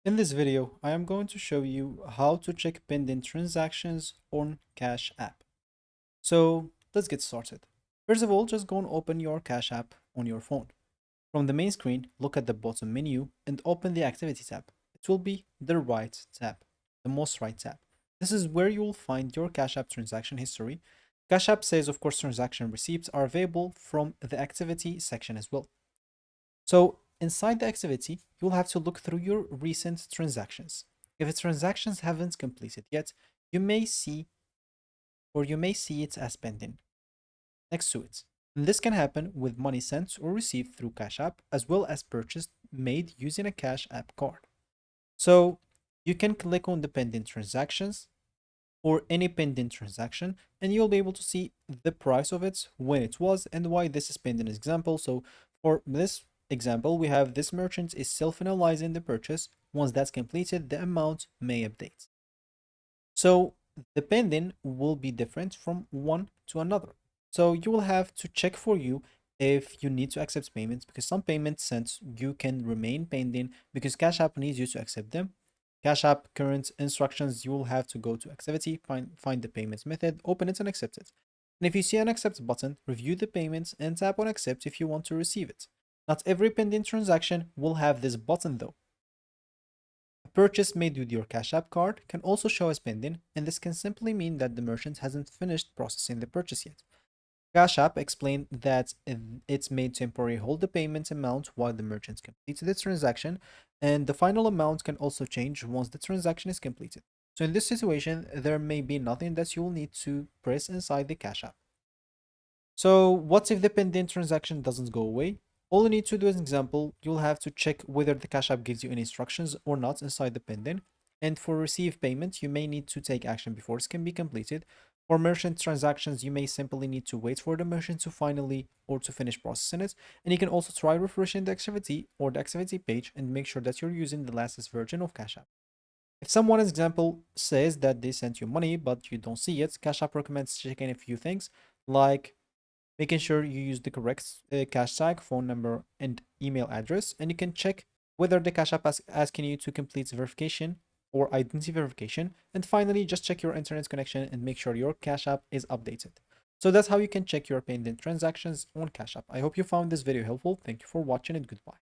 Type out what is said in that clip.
In this video, I am going to show you how to check pending transactions on Cash App. So let's get started. First of all, just go and open your Cash App on your phone. From the main screen, look at the bottom menu and open the Activity tab. It will be the right tab, the most right tab. This is where you will find your Cash App transaction history. Cash App says, of course, transaction receipts are available from the Activity section as well. So inside the activity, you'll have to look through your recent transactions. If the transactions haven't completed yet, you may see it as pending next to it. And this can happen with money sent or received through Cash App, as well as purchase made using a Cash App card. So you can click on the pending transactions or any pending transaction, and you'll be able to see the price of it, when it was, and why this is pending example. So for this example, we have this merchant is self-analyzing the purchase. Once that's completed, the amount may update. So the pending will be different from one to another. So you will have to check for you if you need to accept payments, because some payments sent you can remain pending because Cash App needs you to accept them. Cash App current instructions, you will have to go to activity, find the payments method, open it and accept it. And if you see an accept button, review the payments and tap on accept if you want to receive it. Not every pending transaction will have this button though. A purchase made with your Cash App card can also show as pending, and this can simply mean that the merchant hasn't finished processing the purchase yet. Cash App explained that it's made temporary hold the payment amount while the merchant completes the transaction, and the final amount can also change once the transaction is completed. So in this situation, there may be nothing that you will need to press inside the Cash App. So what if the pending transaction doesn't go away? All you need to do as an example, you'll have to check whether the Cash App gives you any instructions or not inside the pending. And for receive payment, you may need to take action before it can be completed. For merchant transactions, you may simply need to wait for the merchant to finally or to finish processing it. And you can also try refreshing the activity or the activity page and make sure that you're using the latest version of Cash App. If someone, as example, says that they sent you money but you don't see it, Cash App recommends checking a few things like making sure you use the correct cash tag, phone number, and email address. And you can check whether the Cash App is asking you to complete verification or identity verification. And finally, just check your internet connection and make sure your Cash App is updated. So that's how you can check your pending transactions on Cash App. I hope you found this video helpful. Thank you for watching and goodbye.